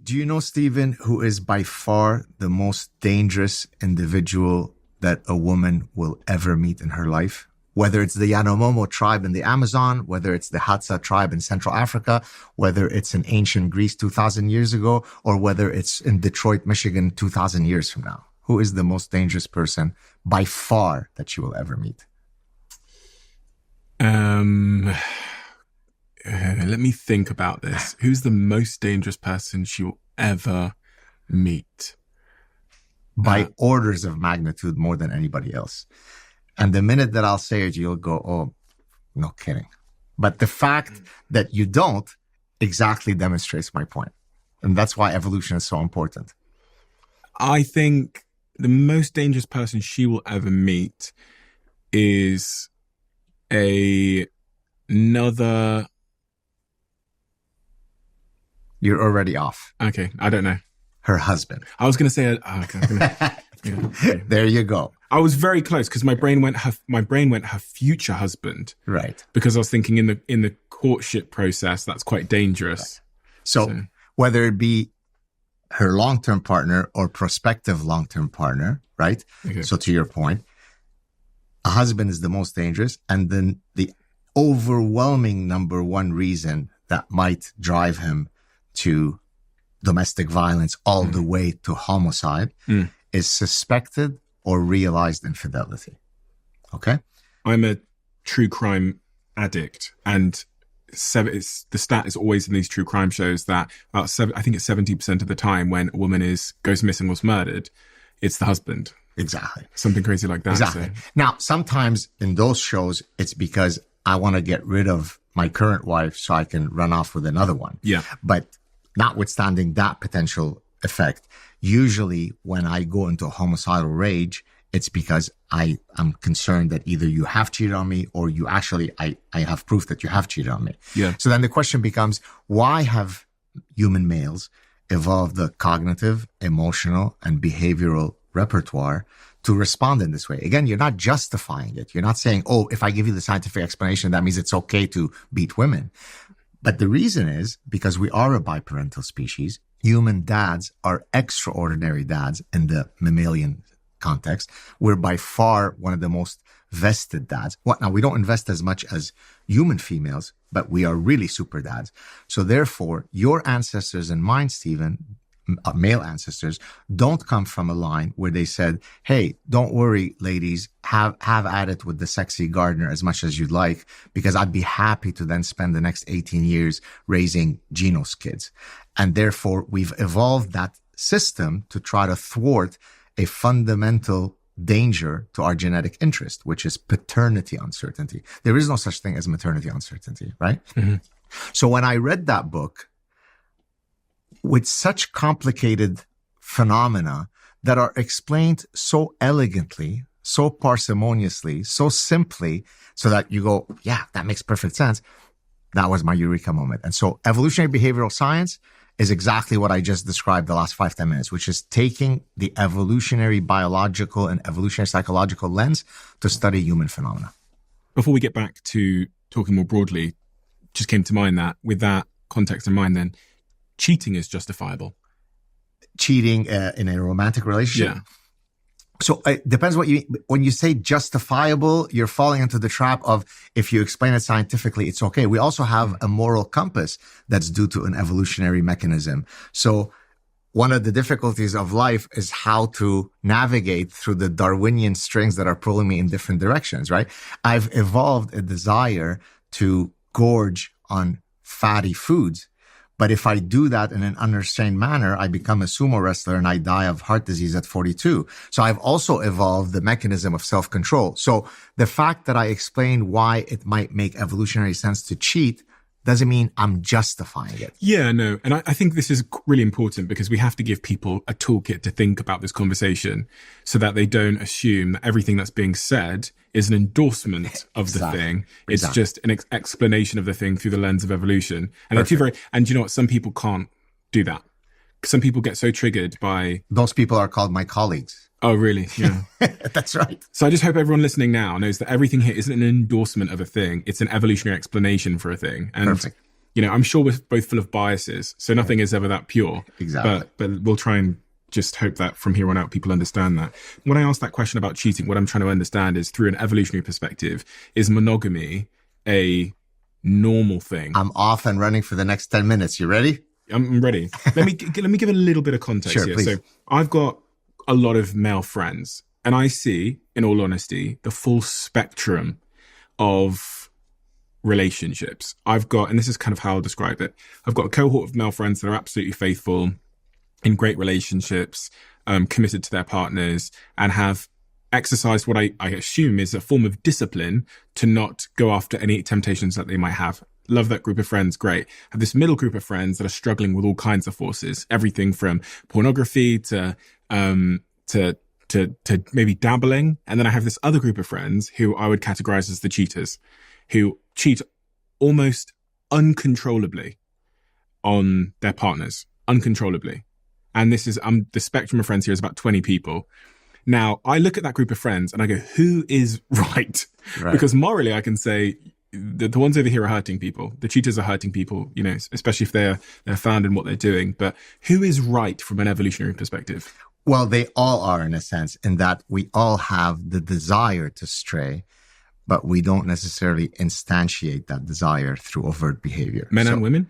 Do you know, Stephen, who is by far the most dangerous individual that a woman will ever meet in her life? Whether it's the Yanomamo tribe in the Amazon, whether it's the Hadza tribe in Central Africa, whether it's in ancient Greece 2,000 years ago, or whether it's in Detroit, Michigan 2,000 years from now. Who is the most dangerous person by far that you will ever meet? Let me think about this. Who's the most dangerous person she will ever meet? By orders of magnitude more than anybody else. And the minute that I'll say it, you'll go, oh, no kidding. But the fact that you don't exactly demonstrates my point. And that's why evolution is so important. I think the most dangerous person she will ever meet is another... You're already off. Okay, I don't know. Her husband. I was going to say... There you go. I was very close because my brain went her future husband. Right. Because I was thinking in the courtship process, that's quite dangerous. Right. So whether it be her long-term partner or prospective long-term partner, right? Okay. So to your point, a husband is the most dangerous. And then the overwhelming number one reason that might drive him to domestic violence all the way to homicide is suspected or realized infidelity. Okay? I'm a true crime addict, and the stat is always in these true crime shows that I think it's 70% of the time when a woman goes missing or is murdered, it's the husband. Exactly. Something crazy like that. Exactly. So. Now, sometimes in those shows, it's because I want to get rid of my current wife so I can run off with another one. Yeah. But notwithstanding that potential effect, usually when I go into a homicidal rage, it's because I am concerned that either you have cheated on me or you actually, I have proof that you have cheated on me. Yeah. So then the question becomes, why have human males evolved the cognitive, emotional, and behavioral repertoire to respond in this way? Again, you're not justifying it. You're not saying, oh, if I give you the scientific explanation, that means it's okay to beat women. But the reason is because we are a biparental species. Human dads are extraordinary dads in the mammalian context. We're by far one of the most vested dads. Now, we don't invest as much as human females, but we are really super dads. So therefore, your ancestors and mine, Stephen, male ancestors, don't come from a line where they said, hey, don't worry, ladies, have at it with the sexy gardener as much as you'd like, because I'd be happy to then spend the next 18 years raising Geno's kids. And therefore, we've evolved that system to try to thwart a fundamental danger to our genetic interest, which is paternity uncertainty. There is no such thing as maternity uncertainty, right? Mm-hmm. So when I read that book, with such complicated phenomena that are explained so elegantly, so parsimoniously, so simply, so that you go, yeah, that makes perfect sense. That was my eureka moment. And so evolutionary behavioral science is exactly what I just described the last 5-10 minutes, which is taking the evolutionary biological and evolutionary psychological lens to study human phenomena. Before we get back to talking more broadly, just came to mind that with that context in mind then, cheating is justifiable. Cheating in a romantic relationship? Yeah. So it depends what when you say justifiable, you're falling into the trap of if you explain it scientifically, it's okay. We also have a moral compass that's due to an evolutionary mechanism. So one of the difficulties of life is how to navigate through the Darwinian strings that are pulling me in different directions, right? I've evolved a desire to gorge on fatty foods. But if I do that in an unrestrained manner, I become a sumo wrestler and I die of heart disease at 42. So I've also evolved the mechanism of self-control. So the fact that I explained why it might make evolutionary sense to cheat doesn't mean I'm justifying it. Yeah, no. And I think this is really important because we have to give people a toolkit to think about this conversation so that they don't assume that everything that's being said is an endorsement of the thing. It's just an explanation of the thing through the lens of evolution. And and you know what? Some people can't do that. Some people get so triggered by... Those people are called my colleagues. Oh, really? Yeah. That's right. So I just hope everyone listening now knows that everything here isn't an endorsement of a thing. It's an evolutionary explanation for a thing. And Perfect. I'm sure we're both full of biases, so nothing is ever that pure. Exactly. But we'll try and just hope that from here on out, people understand that. When I ask that question about cheating, what I'm trying to understand is, through an evolutionary perspective, is monogamy a normal thing? I'm off and running for the next 10 minutes. You ready? I'm ready. Let me give a little bit of context Sure, here. please. So I've got a lot of male friends, and I see, in all honesty, the full spectrum of relationships. I've got, and this is kind of how I'll describe it, I've got a cohort of male friends that are absolutely faithful, in great relationships, committed to their partners, and have exercised what I assume is a form of discipline to not go after any temptations that they might have. Love that group of friends. Great. Have this middle group of friends that are struggling with all kinds of forces, everything from pornography to maybe dabbling. And then I have this other group of friends who I would categorize as the cheaters, who cheat almost uncontrollably on their partners, uncontrollably. And this is, the spectrum of friends here is about 20 people. Now, I look at that group of friends and I go, who is right? Because morally, I can say the ones over here are hurting people. The cheaters are hurting people, especially if they're found in what they're doing. But who is right from an evolutionary perspective? Well, they all are, in a sense, in that we all have the desire to stray, but we don't necessarily instantiate that desire through overt behavior. Men and women?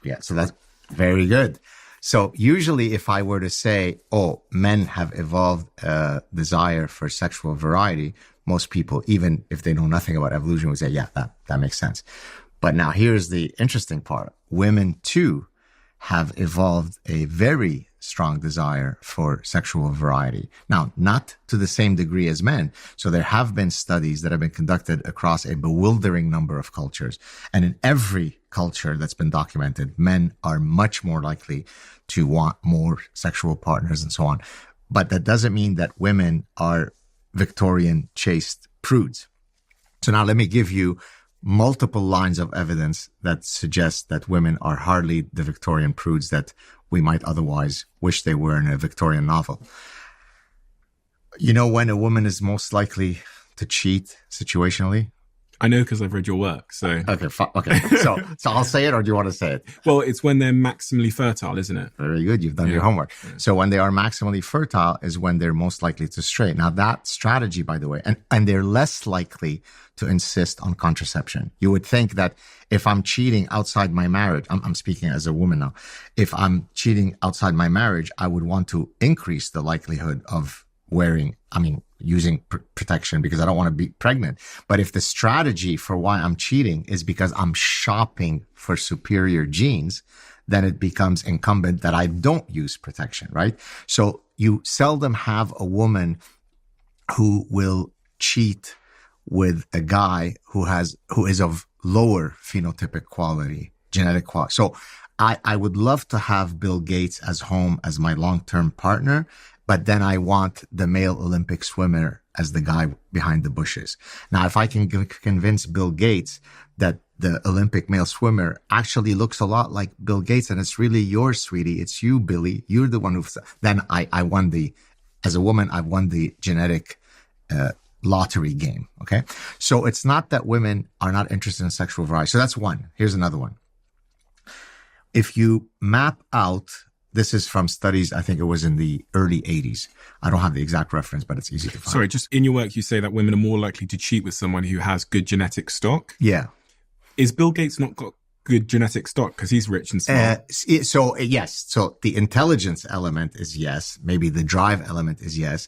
Yeah, so that's very good. So usually if I were to say, men have evolved a desire for sexual variety, most people, even if they know nothing about evolution, would say, yeah, that makes sense. But now here's the interesting part. Women too have evolved a very strong desire for sexual variety. Now, not to the same degree as men. So there have been studies that have been conducted across a bewildering number of cultures. And in every culture that's been documented, men are much more likely to want more sexual partners and so on. But that doesn't mean that women are Victorian chaste prudes. So now let me give you multiple lines of evidence that suggest that women are hardly the Victorian prudes that we might otherwise wish they were in a Victorian novel. You know when a woman is most likely to cheat situationally? I know because I've read your work. So okay. So I'll say it, or do you want to say it? Well, it's when they're maximally fertile, isn't it? Very good. You've done your homework. Yeah. So when they are maximally fertile is when they're most likely to stray. Now that strategy, by the way, and they're less likely to insist on contraception. You would think that if I'm cheating outside my marriage, I'm speaking as a woman now. If I'm cheating outside my marriage, I would want to increase the likelihood of using protection because I don't want to be pregnant. But if the strategy for why I'm cheating is because I'm shopping for superior genes, then it becomes incumbent that I don't use protection, right? So you seldom have a woman who will cheat with a guy who is of lower phenotypic quality, genetic quality. So I would love to have Bill Gates as home as my long-term partner, but then I want the male Olympic swimmer as the guy behind the bushes. Now, if I can convince Bill Gates that the Olympic male swimmer actually looks a lot like Bill Gates and it's really yours, sweetie, it's you, Billy, you're the one then I won as a woman, I've won the genetic, lottery game. Okay. So it's not that women are not interested in sexual variety. So that's one. Here's another one. If you map out, this is from studies, I think it was in the early 80s. I don't have the exact reference, but it's easy to find. Sorry, just in your work, you say that women are more likely to cheat with someone who has good genetic stock. Yeah. Is Bill Gates not got good genetic stock because he's rich and smart? Yes. So the intelligence element is yes. Maybe the drive element is yes.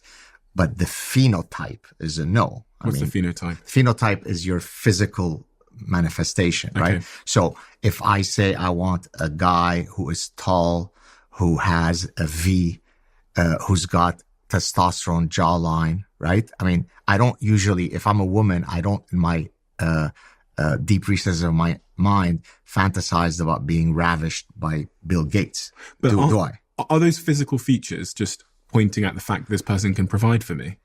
But the phenotype is a no. What's the phenotype? Phenotype is your physical manifestation, right? Okay. So if I say I want a guy who is tall, who has a V, who's got testosterone jawline, right? I don't usually, if I'm a woman, I don't in my deep recesses of my mind fantasize about being ravished by Bill Gates. But do I? Are those physical features just pointing at the fact that this person can provide for me?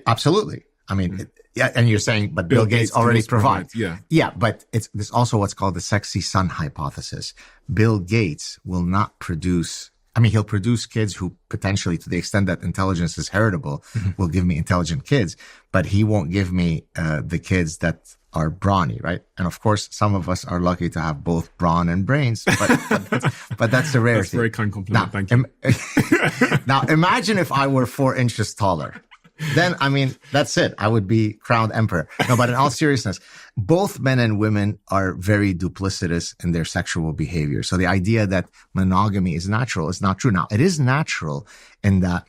Absolutely. And you're saying, but Bill Gates already provides. Yeah, but there's also what's called the sexy son hypothesis. Bill Gates will not produce, he'll produce kids who potentially, to the extent that intelligence is heritable, will give me intelligent kids, but he won't give me the kids that are brawny, right? And of course, some of us are lucky to have both brawn and brains, but that's a rarity. That's a very kind compliment. Now, Thank you. Now, imagine if I were 4 inches taller. Then, I mean, that's it. I would be crowned emperor. No, but in all seriousness, both men and women are very duplicitous in their sexual behavior. So the idea that monogamy is natural is not true. Now, it is natural in that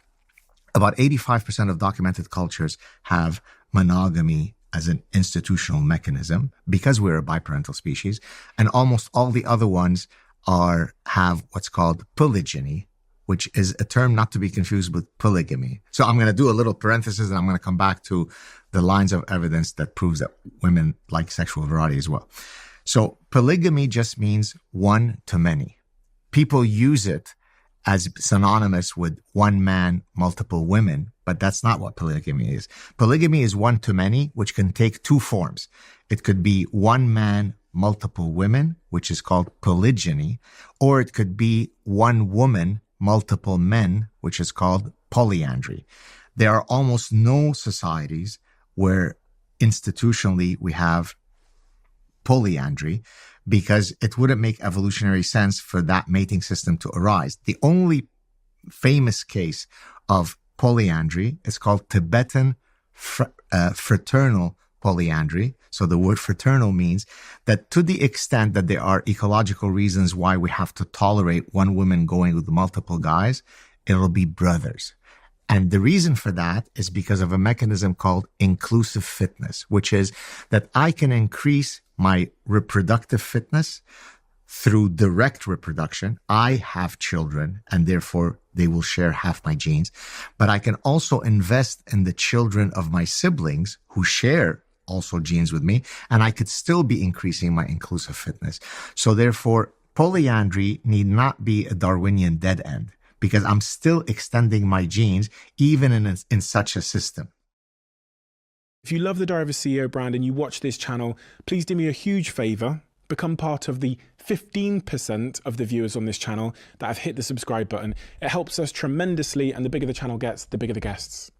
about 85% of documented cultures have monogamy as an institutional mechanism because we're a biparental species. And almost all the other ones have what's called polygyny, which is a term not to be confused with polygamy. So I'm going to do a little parenthesis and I'm going to come back to the lines of evidence that proves that women like sexual variety as well. So polygamy just means one to many. People use it as synonymous with one man, multiple women, but that's not what polygamy is. Polygamy is one to many, which can take 2 forms. It could be one man, multiple women, which is called polygyny, or it could be one woman, multiple men, which is called polyandry. There are almost no societies where institutionally we have polyandry because it wouldn't make evolutionary sense for that mating system to arise. The only famous case of polyandry is called Tibetan fraternal polyandry. So the word fraternal means that to the extent that there are ecological reasons why we have to tolerate one woman going with multiple guys, it'll be brothers. And the reason for that is because of a mechanism called inclusive fitness, which is that I can increase my reproductive fitness through direct reproduction. I have children and therefore they will share half my genes, but I can also invest in the children of my siblings who share also genes with me, and I could still be increasing my inclusive fitness. So therefore, polyandry need not be a Darwinian dead end because I'm still extending my genes even in such a system. If you love the Diary of a CEO brand and you watch this channel, please do me a huge favor. Become part of the 15% of the viewers on this channel that have hit the subscribe button. It helps us tremendously, and the bigger the channel gets, the bigger the guests.